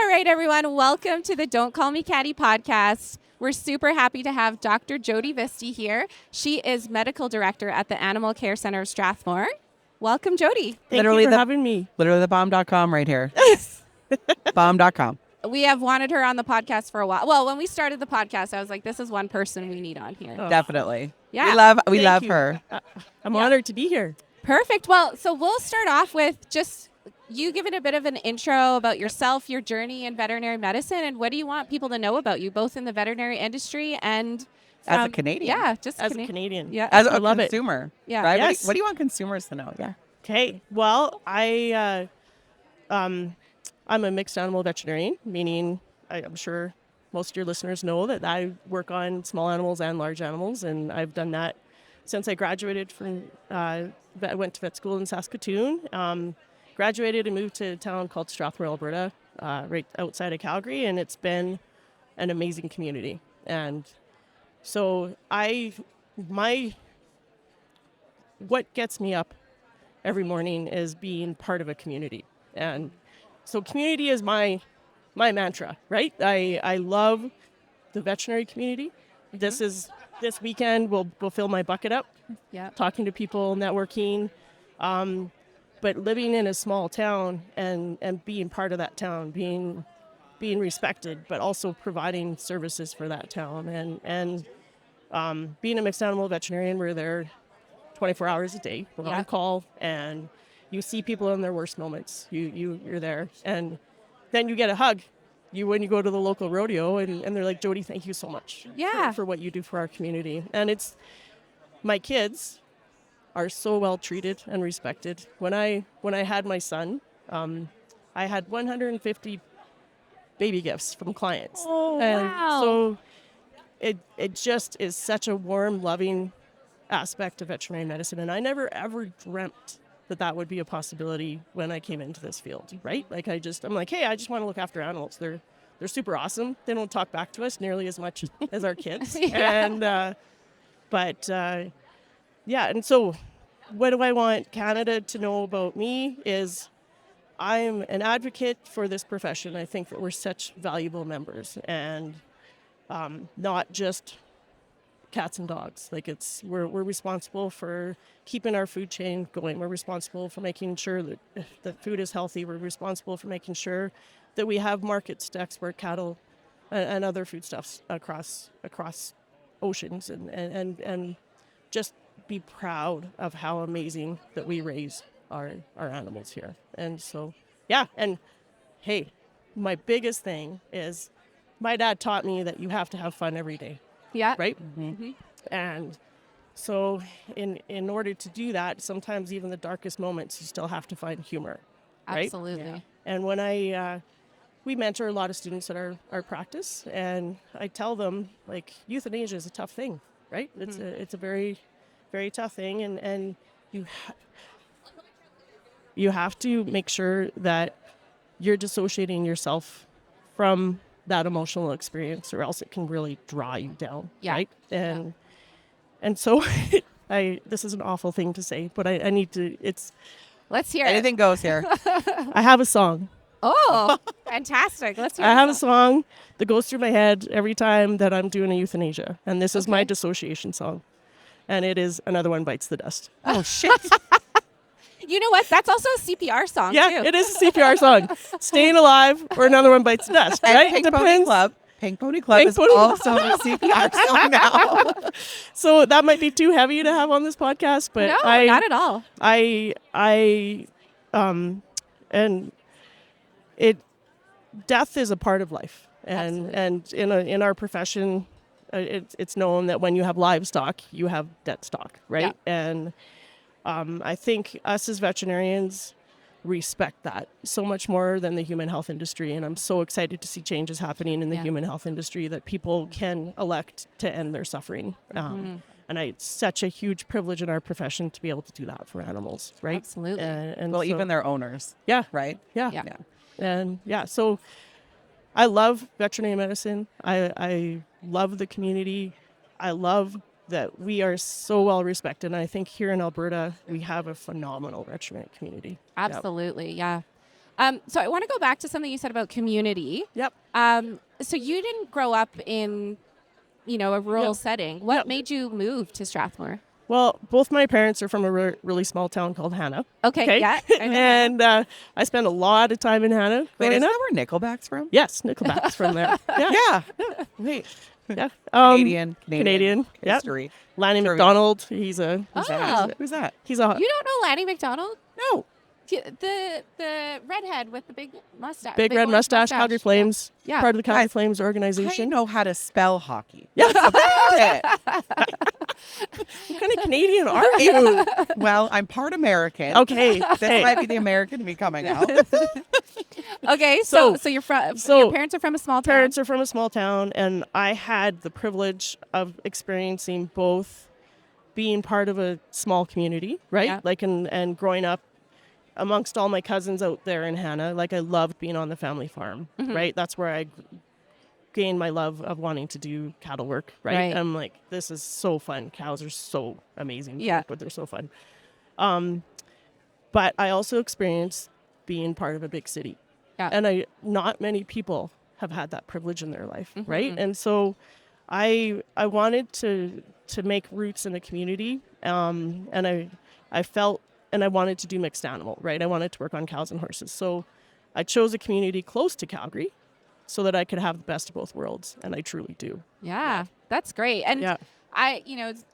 right, everyone. Welcome to the Don't Call Me Catty podcast. We're super happy to have Dr. Jodi Viste here. She is medical director at the Animal Care Center of Strathmore. Welcome, Jodi. Thank you for having me. Literally the bomb.com right here. Bomb.com. We have wanted her on the podcast for a while. Well, when we started the podcast, I was like, this is one person we need on here. Oh. Definitely. Yeah. We love you. her. I'm honored to be here. Perfect. Well, so we'll start off with just you giving a bit of an intro about yourself, your journey in veterinary medicine, and what do you want people to know about you, both in the veterinary industry and As a Canadian. Yeah, just As a Canadian. Yeah. As I a love consumer. Yeah. Right? Yes. What do you want consumers to know? Yeah. Okay. Well, I'm a mixed animal veterinarian, meaning I'm sure most of your listeners know that I work on small animals and large animals, and I've done that since I graduated from, I went to vet school in Saskatoon, graduated and moved to a town called Strathmore, Alberta, right outside of Calgary, and it's been an amazing community. And so what gets me up every morning is being part of a community. And so community is my mantra, right? I love the veterinary community. This weekend will fill my bucket up. Yeah. Talking to people, networking, but living in a small town and being part of that town, being respected, but also providing services for that town, and being a mixed animal veterinarian, we're there 24 hours a day. We're on call, and you see people in their worst moments. You're there, and then you get a hug. When you go to the local rodeo, and they're like, Jodi, thank you so much for what you do for our community. And it's my kids are so well treated and respected. When I had my son, I had 150 baby gifts from clients. Oh, and wow. So it just is such a warm, loving aspect of veterinary medicine. And I never ever dreamt that would be a possibility when I came into this field, right? Like I'm like, hey, I just want to look after animals. They're super awesome. They don't talk back to us nearly as much as our kids. And and so what do I want Canada to know about me is I'm an advocate for this profession. I think that we're such valuable members, and not just cats and dogs. Like we're responsible for keeping our food chain going. We're responsible for making sure that the food is healthy. We're responsible for making sure that we have markets to export cattle and other foodstuffs across oceans, and just be proud of how amazing that we raise our animals here. And so, and hey, my biggest thing is my dad taught me that you have to have fun every day. Yeah. Right? Mm-hmm. And so in order to do that, sometimes even the darkest moments, you still have to find humor. Right? Absolutely. Yeah. And when we mentor a lot of students at our practice, and I tell them, like, euthanasia is a tough thing, right? Mm-hmm. It's a very, very tough thing, and you have to make sure that you're dissociating yourself from that emotional experience, or else it can really draw you down, right? And so this is an awful thing to say, but I need to, Let's hear Anything goes here. I have a song. Oh, fantastic. Let's hear I have a song that goes through my head every time that I'm doing a euthanasia, and this is my dissociation song, and it is Another One Bites the Dust. Oh, shit. You know what? That's also a CPR song, too. Yeah, it is a CPR song. Staying Alive or Another One Bites the Dust, And right? Pink It Pony depends. Club. Pink Pony Club is also a CPR song now. So that might be too heavy to have on this podcast, but No, not at all. Death is a part of life, and in our profession, it's known that when you have livestock, you have dead stock, right? Yeah. And I think us as veterinarians respect that so much more than the human health industry, and I'm so excited to see changes happening in the human health industry, that people can elect to end their suffering. And it's such a huge privilege in our profession to be able to do that for animals, right? Absolutely. And Well, so, even their owners. Yeah. Right? Yeah. Yeah. And so I love veterinary medicine. I love the community. I love that we are so well respected. And I think here in Alberta, we have a phenomenal veterinary community. Absolutely. Yeah. So I want to go back to something you said about community. Yep. So you didn't grow up in, a rural Yep. setting. What Yep. made you move to Strathmore? Well, both my parents are from a really small town called Hannah. Okay, yeah. I know. And I spent a lot of time in Hannah. Wait, growing isn't up. that where Nickelback's from? Yes, Nickelback's from there. Yeah. Yeah. Wait. Yeah. Canadian. Yep. History. Lanny Trivia. McDonald. He's a Oh. Who's that? he's a You don't know Lanny McDonald? No. The redhead with the big mustache. big red orange mustache, Calgary Flames. Yeah. Part of the Calgary Guys, Flames I organization. know how to spell hockey. Yeah. That's about it. What kind of Canadian are you? Well, I'm part American. Okay. This Hey. might be the American in me coming out. Okay, so your parents are from a small town. Parents are from a small town, and I had the privilege of experiencing both being part of a small community, right? Yeah. Like, and growing up amongst all my cousins out there in Hannah. Like, I loved being on the family farm, right? That's where I gained my love of wanting to do cattle work, right? Right. I'm like, this is so fun. Cows are so amazing, Yeah. but they're so fun. But I also experienced being part of a big city. Yeah. And not many people have had that privilege in their life, right? And so I wanted to make roots in the community, and I felt, and I wanted to do mixed animal, right? I wanted to work on cows and horses. So I chose a community close to Calgary so that I could have the best of both worlds, and I truly do. Yeah, that's great. And Yeah.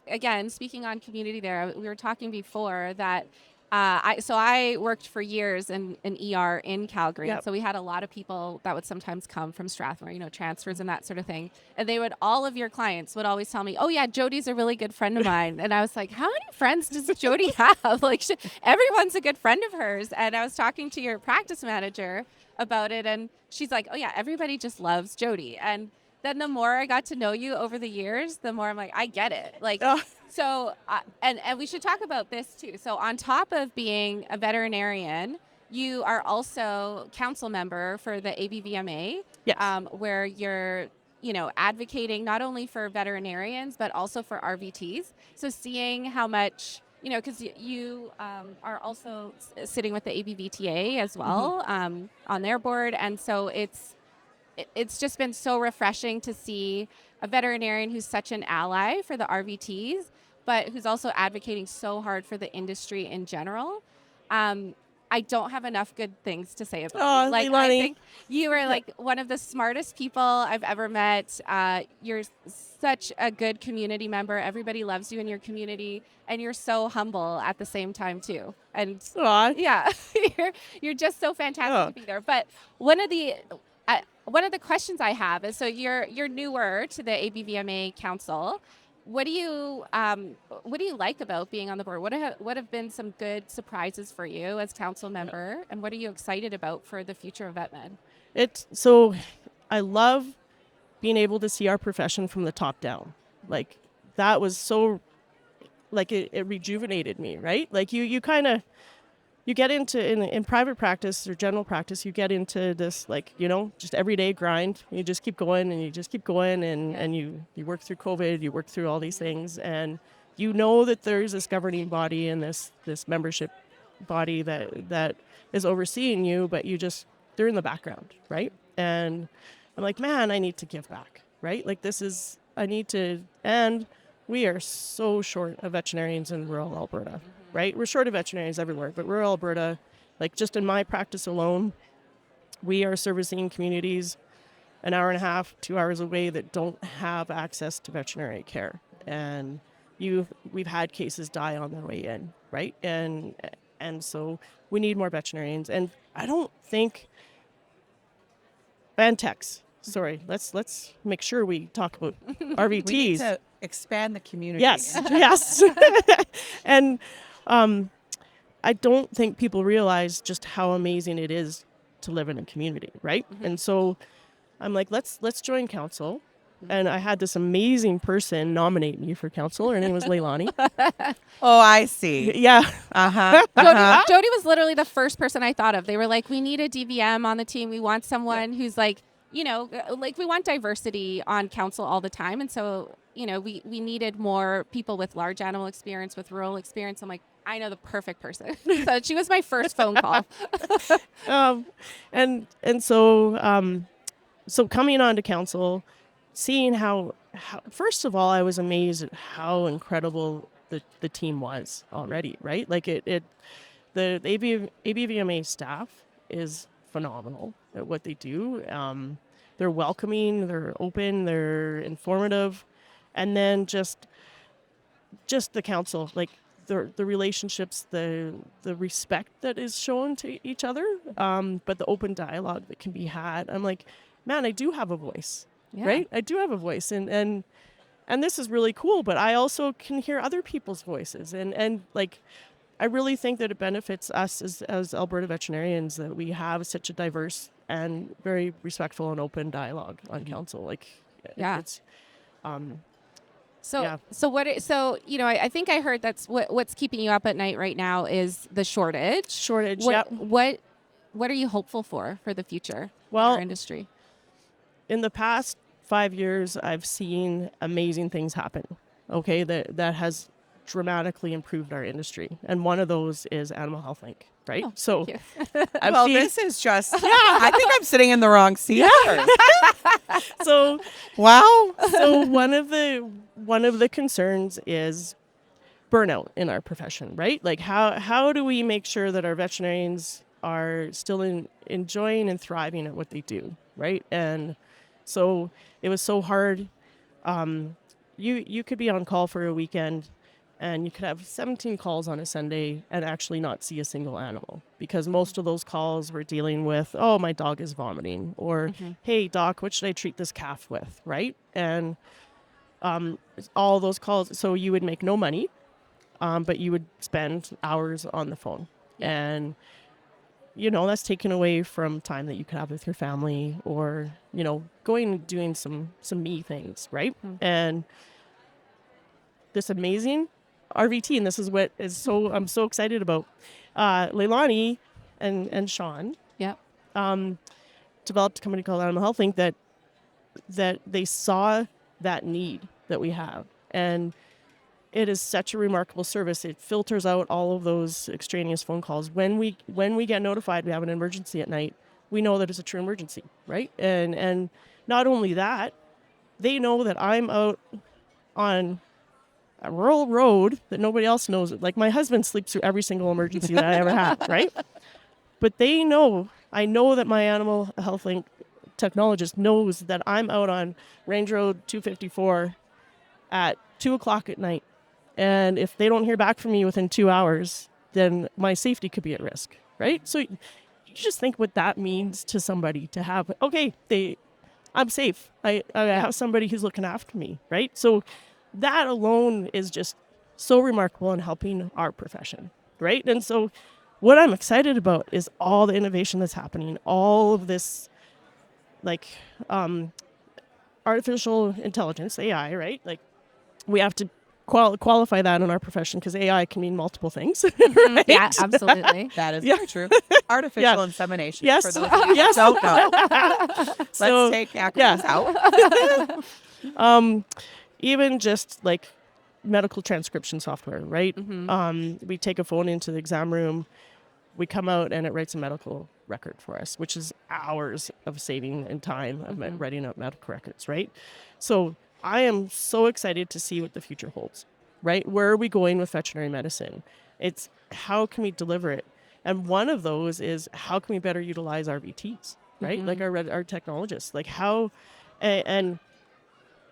again, speaking on community there, we were talking before that I worked for years in an ER in Calgary. Yep. So we had a lot of people that would sometimes come from Strathmore, transfers and that sort of thing. And all of your clients would always tell me, oh yeah, Jodi's a really good friend of mine. And I was like, how many friends does Jodi have? Like everyone's a good friend of hers. And I was talking to your practice manager about it, and she's like, oh yeah, everybody just loves Jodi. And then the more I got to know you over the years, the more I'm like, I get it. Like, so, and we should talk about this too. So on top of being a veterinarian, you are also council member for the ABVMA, Yes. where you're, advocating not only for veterinarians, but also for RVTs. So seeing how much, because you are also sitting with the ABVTA as well, on their board. And so it's just been so refreshing to see a veterinarian who's such an ally for the RVTs, but who's also advocating so hard for the industry in general. I don't have enough good things to say about you. Like, I think you are like one of the smartest people I've ever met. You're such a good community member. Everybody loves you in your community, and you're so humble at the same time too. And yeah, you're just so fantastic to be there. But one of the questions I have is, so you're newer to the ABVMA Council. What do you like about being on the board? What have been some good surprises for you as council member, and what are you excited about for the future of VetMed? So I love being able to see our profession from the top down. Like, that was so, like, it rejuvenated me, right? Like, you kind of, you get into, in private practice or general practice, you get into this, like, just everyday grind. You just keep going and you just keep going, and you work through COVID, you work through all these things, and you know that there's this governing body and this membership body that is overseeing you, but they're in the background, right? And I'm like, man, I need to give back, right? Like, and we are so short of veterinarians in rural Alberta. Right? We're short of veterinarians everywhere, but rural Alberta, like, just in my practice alone, we are servicing communities an hour and a half, 2 hours away that don't have access to veterinary care. And we've had cases die on their way in, right? And so we need more veterinarians. And I don't think, and techs. Sorry, let's make sure we talk about RVTs. We need to expand the community. Yes, yes. And I don't think people realize just how amazing it is to live in a community, right? And so I'm like, let's join council. And I had this amazing person nominate me for council. Her name was Leilani. Oh, I see. Yeah. Jodi was literally the first person I thought of. They were like, we need a DVM on the team. We want someone who's like, like, we want diversity on council all the time. And so, we needed more people with large animal experience, with rural experience. I'm like, I know the perfect person. So she was my first phone call. So coming on to council, seeing how first of all, I was amazed at how incredible the team was already, right? Like the ABVMA staff is phenomenal at what they do. They're welcoming, they're open, they're informative, and then just the council, like the relationships, the respect that is shown to each other, but the open dialogue that can be had. I'm like, man, I do have a voice, right? I do have a voice, and this is really cool. But I also can hear other people's voices, and like, I really think that it benefits us as Alberta veterinarians that we have such a diverse and very respectful and open dialogue on council. Like, it's. So you know, I think I heard that's what's keeping you up at night right now is the shortage. What are you hopeful for the future in our industry? In the past 5 years, I've seen amazing things happen. Okay, that has dramatically improved our industry, and one of those is Animal Health Inc. Right? Oh, so, this is just. Yeah, I think I'm sitting in the wrong seat. Yeah. So wow. So one of the concerns is burnout in our profession, right? Like how do we make sure that our veterinarians are still enjoying and thriving at what they do, right? And so it was so hard. You could be on call for a weekend and you could have 17 calls on a Sunday and actually not see a single animal, because most of those calls were dealing with, oh, my dog is vomiting, or hey, doc, what should I treat this calf with, right? And all those calls, so you would make no money, but you would spend hours on the phone. And, you know, that's taken away from time that you could have with your family, or, you know, going and doing some me things, right? And this amazing RVT, and this is what is I'm so excited about. Leilani and Sean developed a company called Animal Health Inc. that they saw that need that we have, and it is such a remarkable service. It filters out all of those extraneous phone calls. When we get notified we have an emergency at night, we know that it's a true emergency, right? And not only that, they know that I'm out on a rural road that nobody else knows. Like, my husband sleeps through every single emergency that I ever had, right? But I know that my Animal Health Inc. technologist knows that I'm out on Range Road 254 at 2:00 at night. And if they don't hear back from me within 2 hours, then my safety could be at risk, right? So you just think what that means to somebody to have, I'm safe. I have somebody who's looking after me, right? So that alone is just so remarkable in helping our profession, right? And so what I'm excited about is all the innovation that's happening, all of this, like, artificial intelligence, AI, right? Like, we have to qualify that in our profession, because AI can mean multiple things. Right? Yeah, absolutely. That is very true. Artificial insemination. Yes. For those of you that don't know. Let's take acronyms out. Even just like medical transcription software, right? We take a phone into the exam room, we come out, and it writes a medical record for us, which is hours of saving and time of writing up medical records, right? So I am so excited to see what the future holds, right? Where are we going with veterinary medicine? It's how can we deliver it? And one of those is how can we better utilize our VTs, right? Like our technologists, like how, and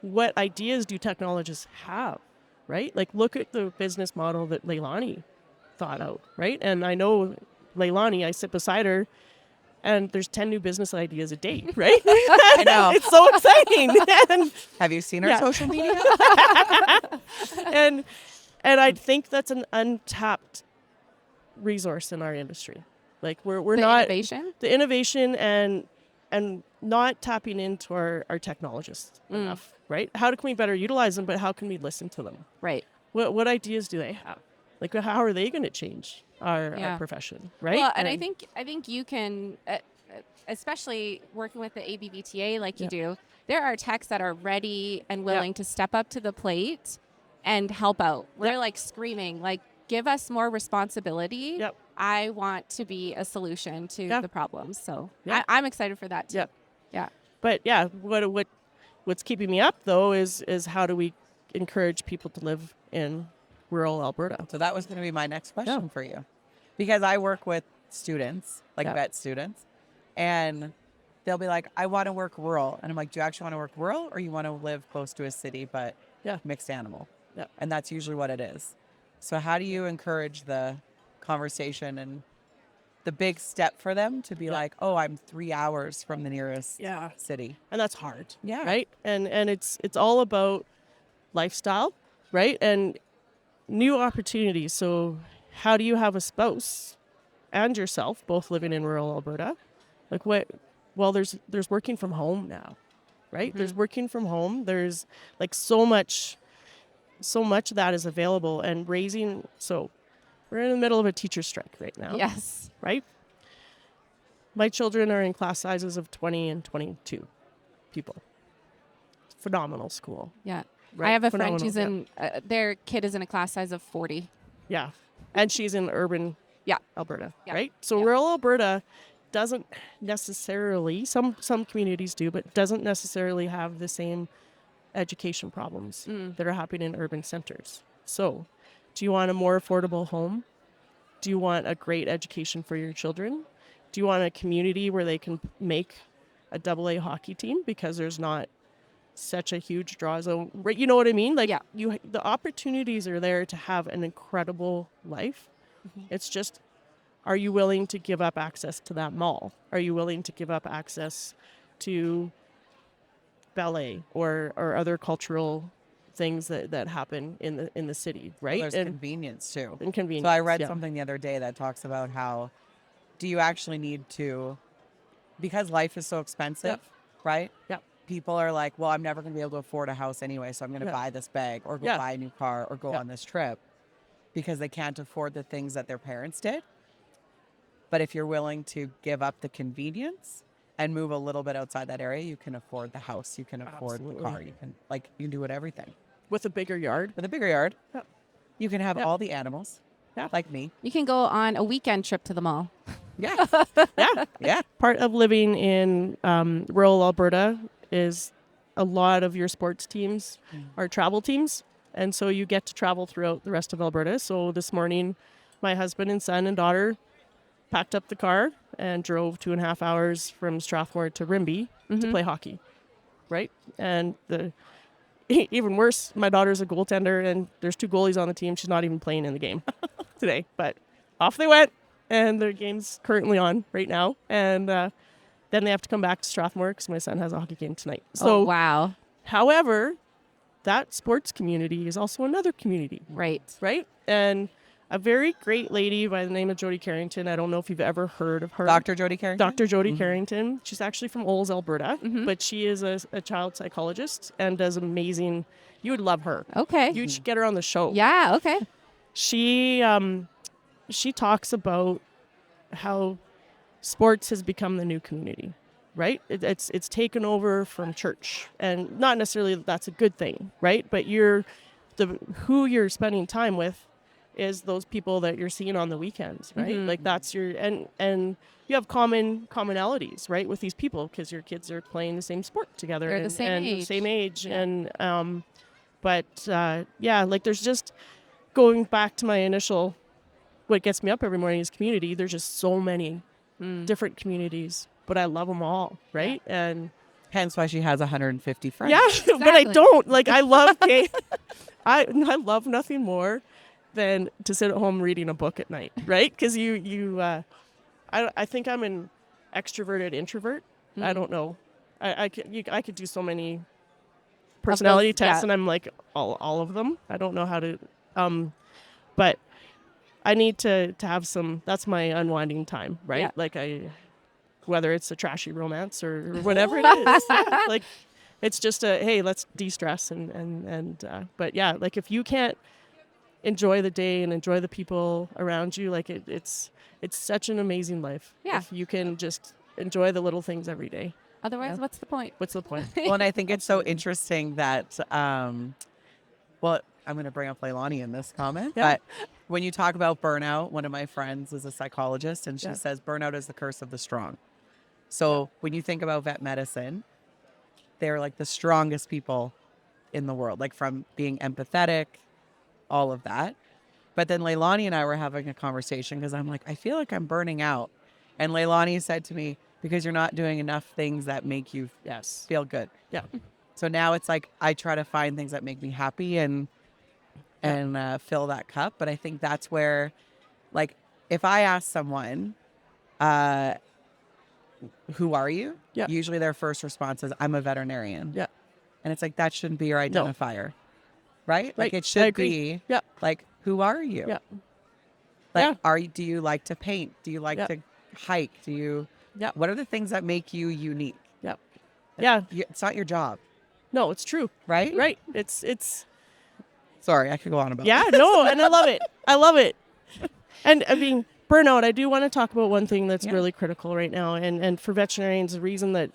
what ideas do technologists have, right? Like, look at the business model that Leilani thought out, right? And I know Leilani, I sit beside her, and there's 10 new business ideas a day, right? I know. It's so exciting. And have you seen our social media? and I think that's an untapped resource in our industry. Like, we're not the innovation and not tapping into our technologists enough, right? How can we better utilize them, but how can we listen to them? Right. What ideas do they have? Like, how are they going to change our profession, right? Well, and I think you can, especially working with the ABVTA like you do, there are techs that are ready and willing to step up to the plate and help out. They're like screaming, like, give us more responsibility. Yep. I want to be a solution to Yeah. the problems. So Yeah. I'm excited for that too. Yep. Yeah. But yeah, what's keeping me up though is how do we encourage people to live in rural Alberta? So that was going to be my next question for you. Because I work with students, like Yeah. vet students, and they'll be like, I want to work rural. And I'm like, do you actually want to work rural or you want to live close to a city but mixed animal? Yeah. And that's usually what it is. So how do you encourage the conversation and the big step for them to be like, oh, I'm 3 hours from the nearest city? And that's hard. Yeah. Right? And it's all about lifestyle, right? And new opportunities. So how do you have a spouse and yourself both living in rural Alberta? Like what? Well, there's working from home now, right? Mm-hmm. There's working from home. There's like so much of that is available, and raising. So we're in the middle of a teacher strike right now. Yes. Right? My children are in class sizes of 20 and 22 people. Phenomenal school. Yeah. Right? I have a Phenomenal. friend who's in, their kid is in a class size of 40. Yeah. And she's in urban Alberta, Yeah. right? So Yeah. rural Alberta doesn't necessarily, some communities do, but doesn't necessarily have the same education problems that are happening in urban centers. So do you want a more affordable home? Do you want a great education for your children? Do you want a community where they can make a AA hockey team because there's not such a huge draw zone? Right? You know what I mean? Like the opportunities are there to have an incredible life. It's just, are you willing to give up access to that mall? Are you willing to give up access to ballet or other cultural things that happen in the city, right? Well, there's convenience too. And convenience. So I read something the other day that talks about how do you actually need to, because life is so expensive, right? Yeah. People are like, well, I'm never going to be able to afford a house anyway, so I'm going to buy this bag or go buy a new car or go on this trip because they can't afford the things that their parents did. But if you're willing to give up the convenience and move a little bit outside that area, you can afford the house, you can afford the car, you can do it everything. With a bigger yard. With a bigger yard, you can have all the animals, like me. You can go on a weekend trip to the mall. Yeah. Yeah. Part of living in rural Alberta is a lot of your sports teams are travel teams. And so you get to travel throughout the rest of Alberta. So this morning, my husband and son and daughter packed up the car and drove 2.5 hours from Strathmore to Rimbey to play hockey. Right? And even worse, my daughter's a goaltender and there's 2 goalies on the team. She's not even playing in the game today. But off they went. And their game's currently on right now. And then they have to come back to Strathmore because my son has a hockey game tonight. So, wow. However, that sports community is also another community. Right. Right? And a very great lady by the name of Jodi Carrington. I don't know if you've ever heard of her. Dr. Jodi Carrington? Dr. Jodi Carrington. She's actually from Olds, Alberta, but she is a child psychologist and does amazing. You would love her. Okay. You should get her on the show. Yeah. Okay. She talks about how sports has become the new community, right? It's taken over from church, and not necessarily that's a good thing, right? But who you're spending time with is those people that you're seeing on the weekends, right? Like that's your and you have commonalities, right, with these people because your kids are playing the same sport together. They're the same age. Yeah. And like there's just going back to my initial. What gets me up every morning is community. There's just so many different communities, but I love them all, right? Yeah. And hence why she has 150 friends. yeah, Exactly. but I don't. Like I love I love nothing more than to sit at home reading a book at night, right? Because I think I'm an extroverted introvert. I don't know. I could do so many personality tests, and I'm like all of them. I don't know how to. But I need to have some. That's my unwinding time, right? Yeah. Like whether it's a trashy romance or whatever it is, like it's just hey, let's de-stress but yeah, like if you can't enjoy the day and enjoy the people around you, like it's such an amazing life. Yeah. If you can just enjoy the little things every day. Otherwise, what's the point? What's the point? Well, and I think it's so interesting that, well, I'm going to bring up Leilani in this comment, Yeah. but when you talk about burnout, one of my friends is a psychologist, and she Yeah. says burnout is the curse of the strong. So when you think about vet medicine, they're like the strongest people in the world, like from being empathetic, all of that. But then Leilani and I were having a conversation because I'm like, I feel like I'm burning out. And Leilani said to me, because you're not doing enough things that make you feel good. Yeah. So now it's like I try to find things that make me happy and fill that cup. But I think that's where, like, if I ask someone, who are you? Yeah. Usually their first response is, I'm a veterinarian. Yeah. And it's like, that shouldn't be your identifier. Right? Like Right. it I should agree. be Yeah. like, who are you? Yeah. Like, Yeah. do you like to paint? Do you like Yeah. to hike? Yeah. What are the things that make you unique? Yeah. Yeah. It's not your job, No, it's true. right? Right. It's Sorry, I could go on about yeah, no, and I love it. I love it. And I mean, burnout, I do want to talk about one thing that's really critical right now. And for veterinarians, the reason that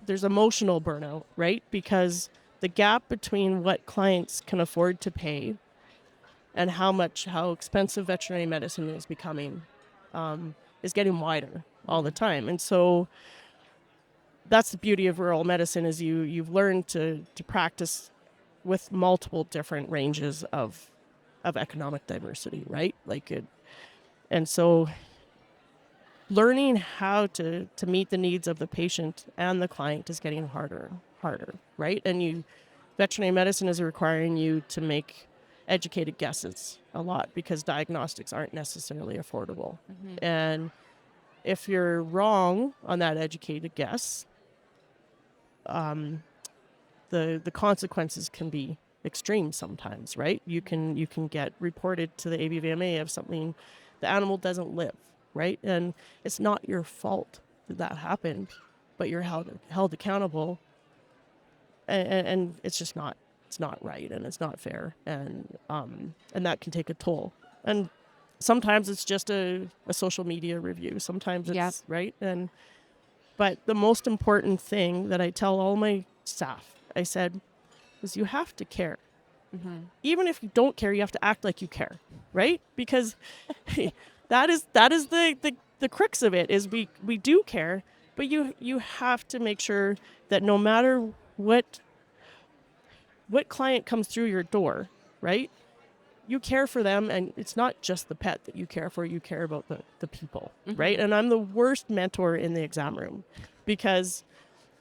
there's emotional burnout, right? Because the gap between what clients can afford to pay and how expensive veterinary medicine is becoming is getting wider all the time. And so that's the beauty of rural medicine is you've learned to practice with multiple different ranges of economic diversity, right? And so learning how to meet the needs of the patient and the client is getting harder, right? And veterinary medicine is requiring you to make educated guesses a lot because diagnostics aren't necessarily affordable. Mm-hmm. And if you're wrong on that educated guess, the consequences can be extreme sometimes, right? You can get reported to the ABVMA of something the animal doesn't live, right? And it's not your fault that happened, but you're held accountable, and it's just not right, and it's not fair, and that can take a toll. And sometimes it's just a social media review. Sometimes it's right. But the most important thing that I tell all my staff, I said, is you have to care. Mm-hmm. Even if you don't care, you have to act like you care, right? Because that is the crux of it is we do care, but you have to make sure that no matter what client comes through your door, right? You care for them, and it's not just the pet that you care for, you care about the people, right? And I'm the worst mentor in the exam room because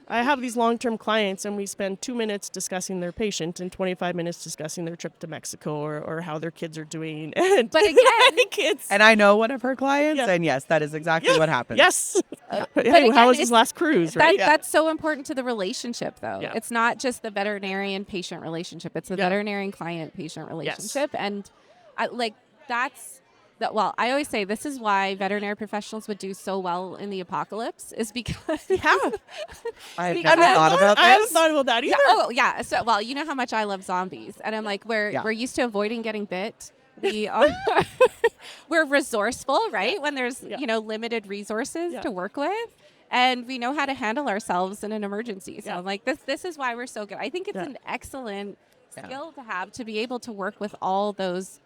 I have these long-term clients and we spend 2 minutes discussing their patient and 25 minutes discussing their trip to Mexico or how their kids are doing. And But again, And I know one of her clients, Yeah. and yes, that is exactly what happened. yes. but Hey, again, how was his it's- last cruise, right? That's so important to the relationship, though. Yeah. It's not just the veterinarian-patient relationship. It's the veterinarian-client-patient relationship. And well, I always say this is why veterinary professionals would do so well in the apocalypse is because I've Because- never thought about I haven't this. thought about that either. So, well, you know how much I love zombies, and I'm like, we're used to avoiding getting bit. We are we're resourceful, right? When there's limited resources to work with, and we know how to handle ourselves in an emergency. So I'm like, this is why we're so good. I think it's an excellent skill to have to be able to work with all those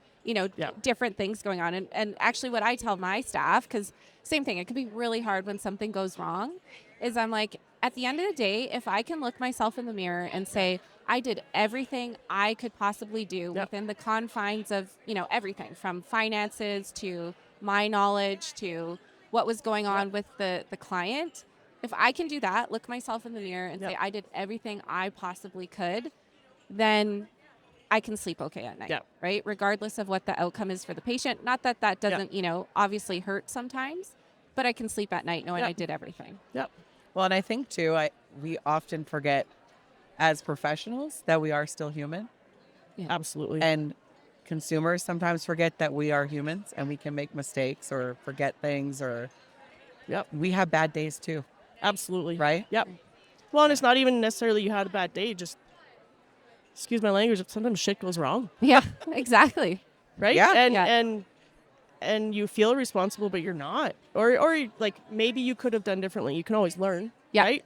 different things going on. And actually what I tell my staff, because same thing, it can be really hard when something goes wrong, is I'm like, at the end of the day, if I can look myself in the mirror and say, I did everything I could possibly do within the confines of, everything from finances to my knowledge to what was going on with the client. If I can do that, look myself in the mirror and say, I did everything I possibly could, then I can sleep okay at night, right? Regardless of what the outcome is for the patient. Not that doesn't, obviously hurt sometimes, but I can sleep at night knowing I did everything. Yep. Well, and I think too, we often forget as professionals that we are still human. Yeah. Absolutely. And consumers sometimes forget that we are humans and we can make mistakes or forget things or we have bad days too. Absolutely. Right? Yep. Well, and it's not even necessarily you had a bad day, just excuse my language, sometimes shit goes wrong. Yeah, exactly. Right? Yeah. And you feel responsible, but you're not. Or like maybe you could have done differently. You can always learn. Yeah. Right?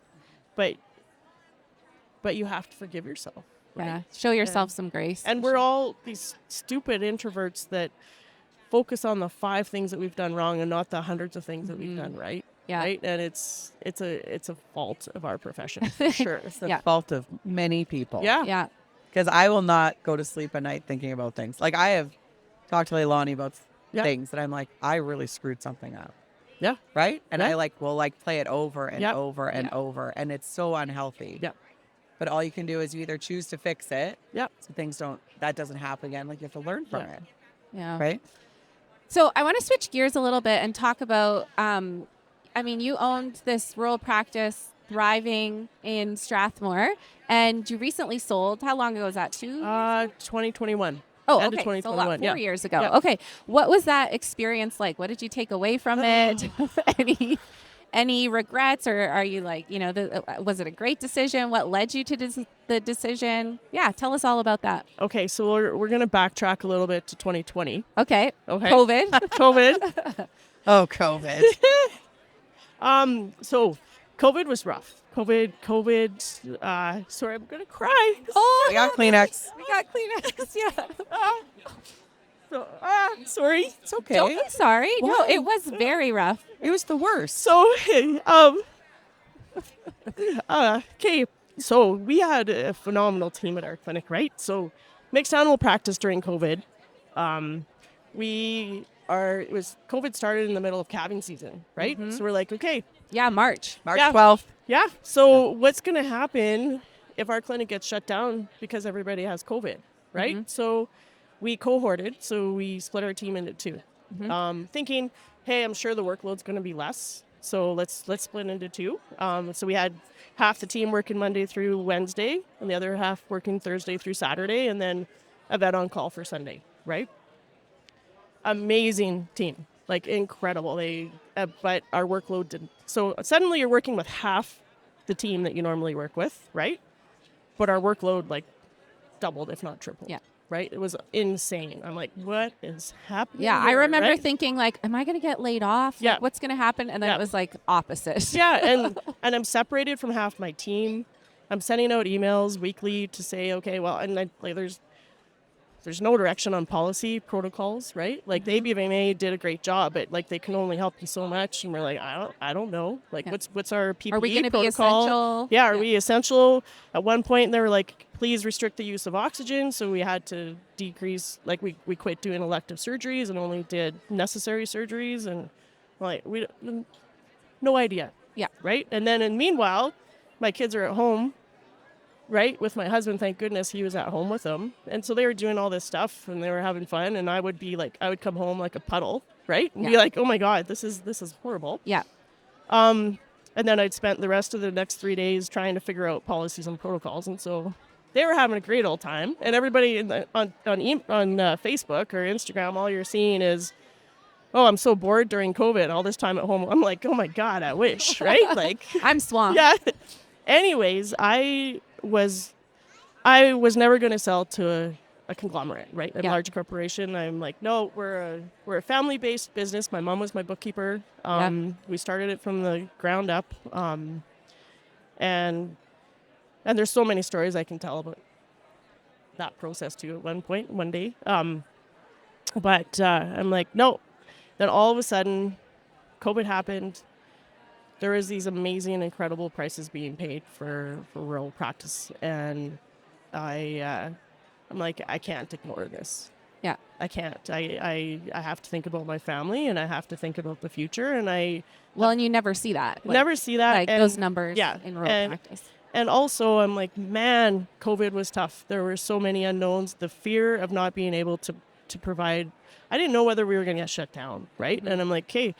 But you have to forgive yourself. Yeah. Show yourself some grace. And we're all these stupid introverts that focus on the 5 things that we've done wrong and not the hundreds of things that we've done right. Yeah. Right. And it's a fault of our profession for sure. It's the fault of many people. Yeah. Yeah. Because I will not go to sleep at night thinking about things. Like, I have talked to Leilani about things that I'm like, I really screwed something up. Yeah. Right? And I will play it over and over and Yeah. over. And it's so unhealthy. Yeah. But all you can do is you either choose to fix it. Yeah. So that doesn't happen again. Like, you have to learn from it. Yeah. Right? So I want to switch gears a little bit and talk about, you owned this rural practice thriving in Strathmore, and you recently sold. How long ago was that? 2021. Oh, End of okay. So about 2021. 4 years ago. Yeah. Okay. What was that experience like? What did you take away from it? Any regrets, or are you like, was it a great decision? What led you to the decision? Yeah. Tell us all about that. Okay. So we're going to backtrack a little bit to 2020. Okay. Okay. COVID. COVID. Oh, COVID. So COVID was rough. COVID, sorry, I'm going to cry. Oh, We got Kleenex. we got Kleenex. Yeah. Sorry. It's okay. Don't be sorry. No, Why? it was very rough. It was the worst. So, okay. So we had a phenomenal team at our clinic, right? So mixed animal practice during COVID. COVID started in the middle of calving season, right? So we're like, okay, Yeah, March. March Yeah. 12th. yeah. So what's going to happen if our clinic gets shut down because everybody has COVID, right? So we cohorted. So we split our team into 2, thinking, hey, I'm sure the workload's going to be less. So let's split into 2. So we had half the team working Monday through Wednesday and the other half working Thursday through Saturday, and then a vet on call for Sunday, right? Amazing team, like incredible. But our workload didn't. So suddenly you're working with half the team that you normally work with, right? But our workload like doubled, if not tripled. Yeah. Right? It was insane. I'm like, what is happening? Yeah, I here, remember right? thinking like, am I going to get laid off? Yeah. Like, what's going to happen? And then Yeah. it was like opposite. Yeah, and I'm separated from half my team. I'm sending out emails weekly to say, okay, well, and there's no direction on policy protocols, right? Like the ABVMA did a great job, but like they can only help you so much, and we're like, I don't know, like what's our PPE Are we going to be protocol? essential? Yeah, are we essential? At one point, they were like, please restrict the use of oxygen, so we had to decrease. Like we quit doing elective surgeries and only did necessary surgeries, and like no idea. Yeah. Right. And then meanwhile, my kids are at home. Right, with my husband, thank goodness he was at home with them, and so they were doing all this stuff and they were having fun, and I would come home like a puddle, right, and be like, oh my god, this is horrible. Yeah. And then I'd spent the rest of the next 3 days trying to figure out policies and protocols, and so they were having a great old time, and everybody on Facebook or Instagram, all you're seeing is, oh, I'm so bored during COVID, all this time at home. I'm like, oh my god, I wish, right? Like, I'm swamped. yeah. Anyways, I was never going to sell to a conglomerate, right? A large corporation. I'm like, no, we're a family-based business. My mom was my bookkeeper. We started it from the ground up. And there's so many stories I can tell about that process too at one day. But I'm like, no. Then all of a sudden, COVID happened. There was these amazing, incredible prices being paid for rural practice, and I'm like, I can't ignore this. Yeah. I can't. I have to think about my family, and I have to think about the future, and I And you never see that. never see that. Like and, those numbers yeah, in rural practice. And also, I'm like, man, COVID was tough. There were so many unknowns. The fear of not being able to provide. I didn't know whether we were going to get shut down, right? And I'm like, okay,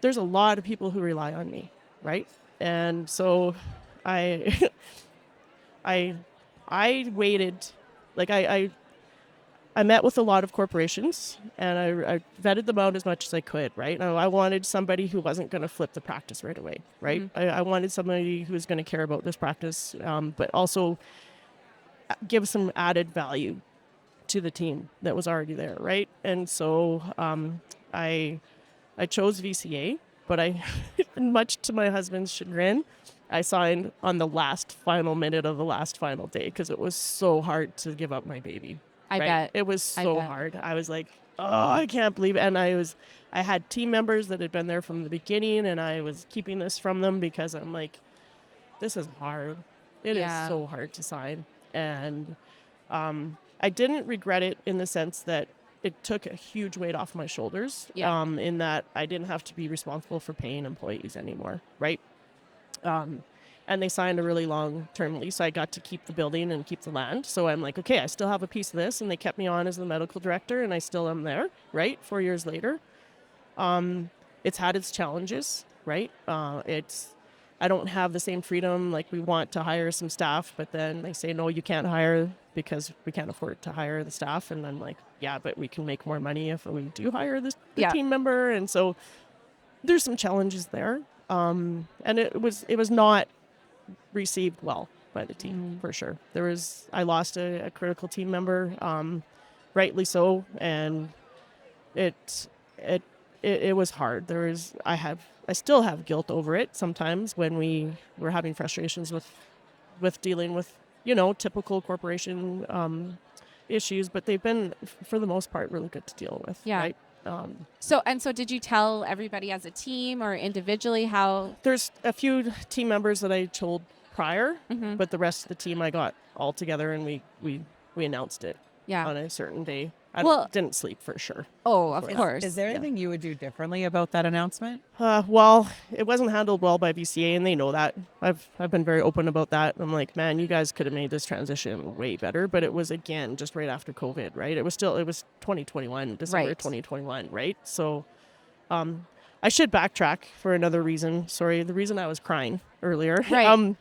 there's a lot of people who rely on me, right? And so I waited, like I met with a lot of corporations, and I vetted them out as much as I could, right? I wanted somebody who wasn't going to flip the practice right away, right? I wanted somebody who was going to care about this practice, but also give some added value to the team that was already there, right? And so I chose VCA, but much to my husband's chagrin, I signed on the last final minute of the last final day because it was so hard to give up my baby. I bet. It was I so bet. hard. I was like, oh, I can't believe it. And I had team members that had been there from the beginning, and I was keeping this from them because I'm like, this is hard. It is Yeah. so hard to sign. And I didn't regret it in the sense that it took a huge weight off my shoulders. Yeah. In that I didn't have to be responsible for paying employees anymore, right? And they signed a really long-term lease. I got to keep the building and keep the land. So I'm like, okay, I still have a piece of this, and they kept me on as the medical director, and I still am there, right? 4 years later. It's had its challenges, right? I don't have the same freedom. Like, we want to hire some staff, but then they say, no, you can't hire because we can't afford to hire the staff. And I'm like, yeah, but we can make more money if we do hire the team member. And so there's some challenges there. And it was not received well by the team, for sure. I lost a critical team member, rightly so. And it was hard. I still have guilt over it sometimes when we were having frustrations with dealing with, typical corporation issues, but they've been, for the most part, really good to deal with. Yeah. Right? So did you tell everybody as a team or individually how? There's a few team members that I told prior, Mhm. but the rest of the team I got all together and we announced it Yeah. on a certain day. I Well- didn't sleep for sure. Oh, of Is- course. Is there anything you would do differently about that announcement? Well, it wasn't handled well by VCA, and they know that. I've been very open about that. I'm like, man, you guys could have made this transition way better, but it was, again, just right after COVID, right? It was 2021, December Right. 2021, right? So I should backtrack for another reason. Sorry, the reason I was crying earlier. Right.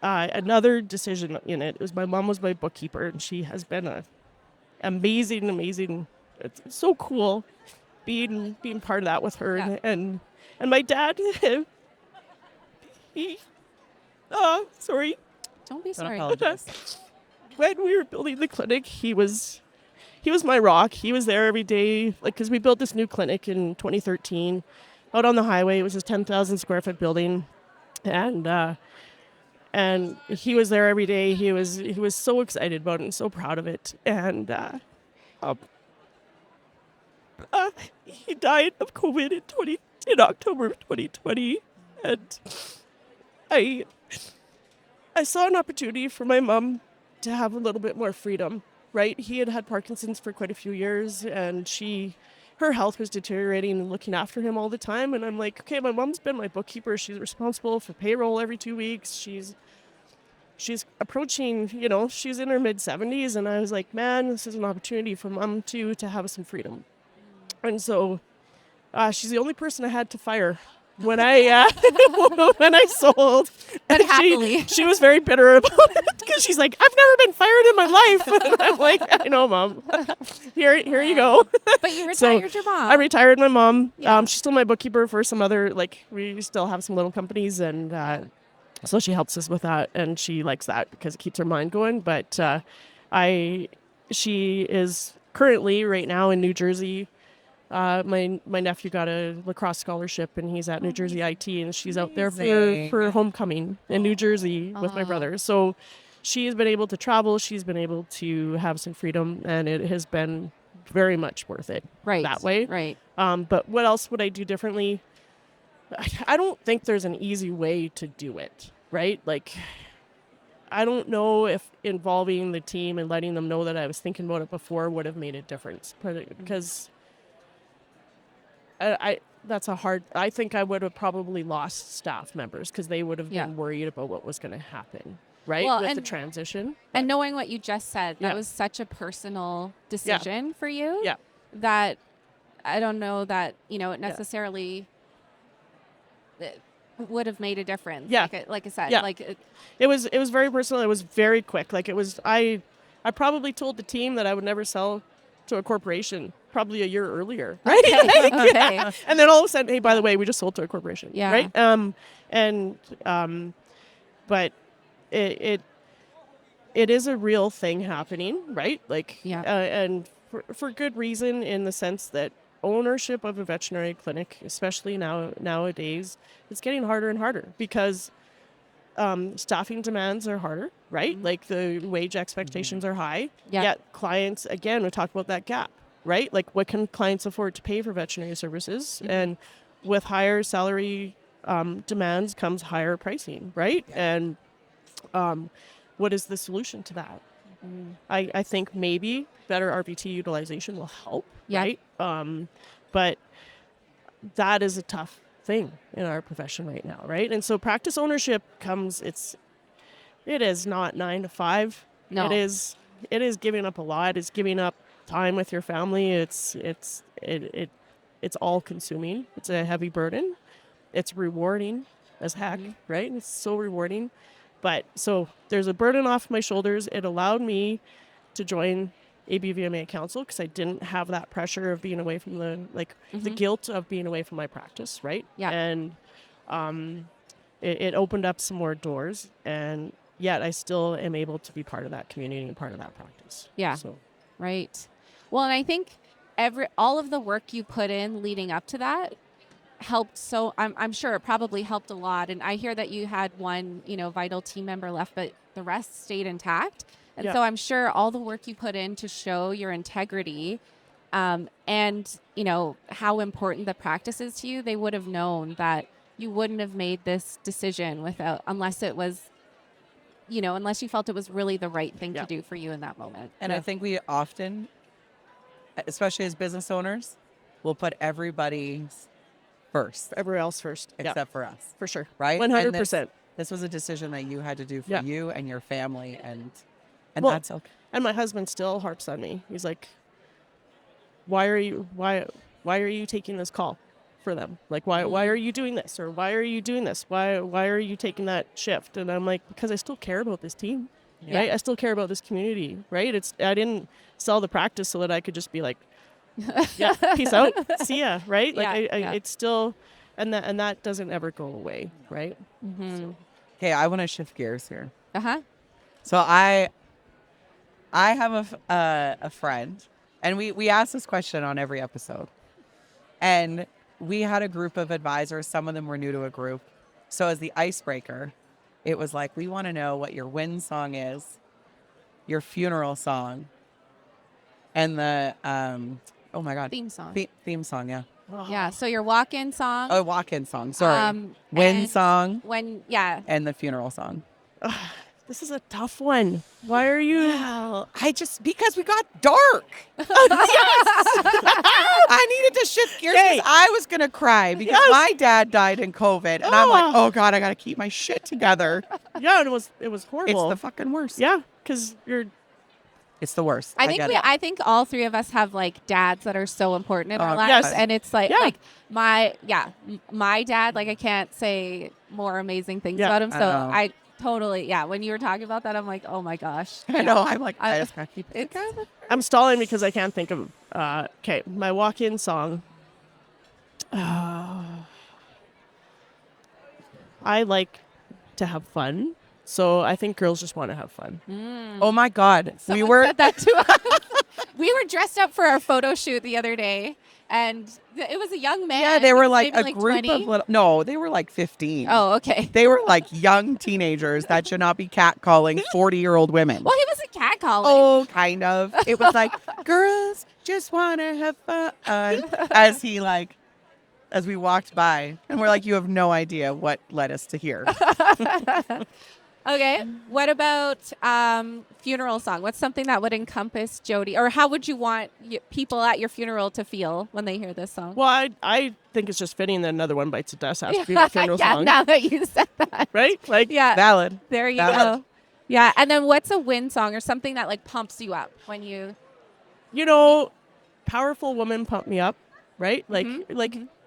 Another decision in it was my mom was my bookkeeper, and she has been a amazing. It's so cool being part of that with her. Yeah. And my dad, he, sorry, Don't be Don't sorry. apologize. when we were building the clinic, he was my rock. He was there every day, like, because we built this new clinic in 2013 out on the highway. It was a 10,000 square foot building, and he was there every day. He was so excited about it and so proud of it. And he died of COVID in October of 2020, and I saw an opportunity for my mom to have a little bit more freedom. Right? He had Parkinson's for quite a few years, and her health was deteriorating and looking after him all the time. And I'm like, okay, my mom's been my bookkeeper. She's responsible for payroll every 2 weeks. She's approaching, she's in her mid-70s. And I was like, man, this is an opportunity for mom to have some freedom. And so she's the only person I had to fire when I when I sold. But And happily. she was very bitter about it because she's like, I've never been fired in my life. And I'm like, I know, Mom. Here you go. But you So, retired your mom. I retired my mom. Yeah. She's still my bookkeeper for some other, we still have some little companies, and so she helps us with that, and she likes that because it keeps her mind going. But she is currently right now in New Jersey. My nephew got a lacrosse scholarship, and he's at New Jersey IT, and she's out there Amazing. for homecoming in New Jersey with my Aw. brother. So she has been able to travel. She's been able to have some freedom, and it has been very much worth it right. that way. Right. But what else would I do differently? I don't think there's an easy way to do it, right? Like, I don't know if involving the team and letting them know that I was thinking about it before would have made a difference. Because that's I think I would have probably lost staff members because they would have Yeah. been worried about what was going to happen, right? Well, With the and- transition. And knowing what you just said, that Yeah. was such a personal decision for you. Yeah. That I don't know that, it necessarily would have made a difference. Yeah. Like I said. Yeah. Like, It was very personal. It was very quick. Like, it was, I probably told the team that I would never sell to a corporation probably a year earlier, right? Okay. And then all of a sudden, hey, by the way, we just sold to a corporation, Yeah. right? But it is a real thing happening, right? Like, Yeah. and for good reason, in the sense that ownership of a veterinary clinic, especially nowadays, it's getting harder and harder because staffing demands are harder, right? Like the wage expectations are high. Yeah. Yet clients, again, we talked about that gap, right? Like what can clients afford to pay for veterinary services? And with higher salary demands comes higher pricing, right? And what is the solution to that? I think maybe better RVT utilization will help, Yeah. right? But that is a tough thing in our profession right now, right? And so practice ownership comes, it is not 9 to 5. No. It is giving up a lot. It's giving up time with your family. It's all consuming. It's a heavy burden. It's rewarding as heck, right? It's so rewarding. But so there's a burden off my shoulders. It allowed me to join ABVMA Council because I didn't have that pressure of being away from the guilt of being away from my practice, right? Yeah. And it opened up some more doors, and yet I still am able to be part of that community and part of that practice. Yeah. So. Right. Well, and I think all of the work you put in leading up to that helped. So I'm sure it probably helped a lot. And I hear that you had one, vital team member left, but the rest stayed intact. And so I'm sure all the work you put in to show your integrity, and how important the practice is to you, they would have known that you wouldn't have made this decision unless it was, unless you felt it was really the right thing to do for you in that moment. And I think we often, especially as business owners, will put everybody first. Everywhere else first. Except for us. For sure. Right? 100%. This was a decision that you had to do for you and your family, and that's okay. And my husband still harps on me. He's like, why are you taking this call for them? Like, why are you doing this? Or why are you doing this? Why are you taking that shift? And I'm like, because I still care about this team, right? I still care about this community, right? I didn't sell the practice so that I could just be like, yeah, peace out, see ya, right? Like it's still, and that doesn't ever go away, right? Mm-hmm. Okay, I want to shift gears here. So I have a friend, and we ask this question on every episode, and we had a group of advisors. Some of them were new to a group, so as the icebreaker, it was like, we want to know what your win song is, your funeral song, and the oh my god, theme song. Theme song, yeah. Yeah, so your walk-in song. Oh, walk-in song. Sorry, win song. And the funeral song. This is a tough one. Why are you? Well, because we got dark. Yes. I needed to shift gears. I was gonna cry because my dad died in COVID, and I'm like, oh god, I gotta keep my shit together. Yeah, it was horrible. It's the fucking worst. Yeah, because it's the worst. I think all three of us have like dads that are so important in our lives, yes. and it's like my dad. Like I can't say more amazing things about him. So I totally when you were talking about that, I'm like, oh my gosh. I know. I'm like, I just gotta keep it together. I'm stalling because I can't think of my walk-in song. I like to have fun. So I think girls just want to have fun. Oh my God. Someone said that to us. We were dressed up for our photo shoot the other day, and it was a young man. Yeah, they were like a like group 20. of no, they were like 15. Oh, okay. They were like young teenagers that should not be catcalling 40-year-old women. Well, he was a catcalling. Oh, kind of. It was like, girls just want to have fun. As we walked by, and we're like, you have no idea what led us to here. Okay. What about funeral song? What's something that would encompass Jodi? Or how would you want people at your funeral to feel when they hear this song? Well, I think it's just fitting that Another One Bites the Dust has to be a funeral song. Now that you said that. Right? Like, valid. There you go. Yeah. And then what's a win song or something that like pumps you up when you... Powerful women pump me up, right? Like,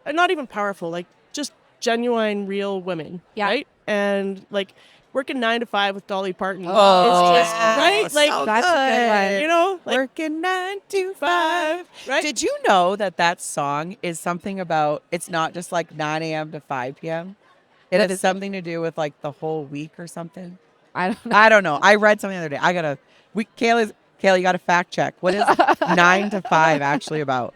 not even powerful, like just genuine, real women, right? And like... working 9 to 5 with Dolly Parton. Oh, it's just, right? Like, so that's a good one. Like, working 9 to 5. Right? Did you know that song is something about, it's not just like 9 a.m. to 5 p.m.? It has something to do with like the whole week or something. I don't know. I read something the other day. Kayla, you got to fact check. What is 9 to 5 actually about?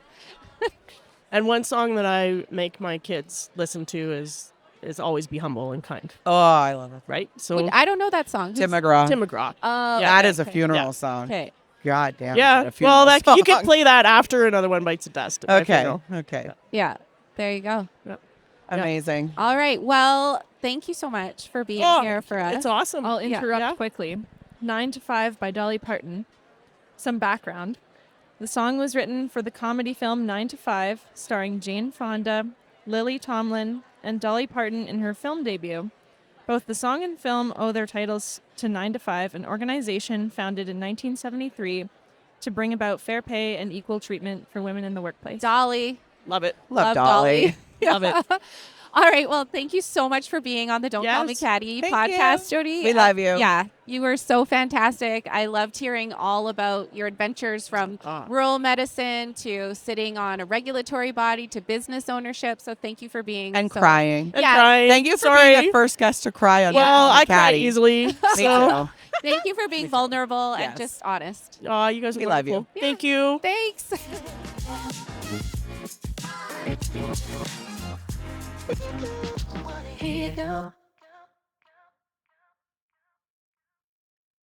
And one song that I make my kids listen to is is always be humble and kind, Oh, I love it. right? So I don't know that song. Tim McGraw. Tim McGraw. Oh, That okay, is a okay. funeral song. Okay. God damn. Yeah. is that a funeral Well, you song? could play that after Another One Bites the Dust. at my Okay. funeral. Okay. Yeah. There you go. Amazing. All right. Well, thank you so much for being here for us. It's awesome. I'll interrupt Yeah. quickly. 9 to 5 by Dolly Parton. Some background. The song was written for the comedy film 9 to 5, starring Jane Fonda, Lily Tomlin, and Dolly Parton in her film debut. Both the song and film owe their titles to 9 to 5, an organization founded in 1973 to bring about fair pay and equal treatment for women in the workplace. Dolly. Love it. Love Dolly. Love it. All right. Well, thank you so much for being on the Don't Call Me Yes. Caddy Thank podcast, you. Jodi. We love you. Yeah, you were so fantastic. I loved hearing all about your adventures from rural medicine to sitting on a regulatory body to business ownership. So thank you for being And so- crying. And Yeah. crying. Thank you for Sorry. being the first guest to cry on Well, I cry Caddy. easily. Me So, too. Thank you for being vulnerable and Yes. just honest. you guys are We love you. wonderful. Thank you. Thanks. Here you go.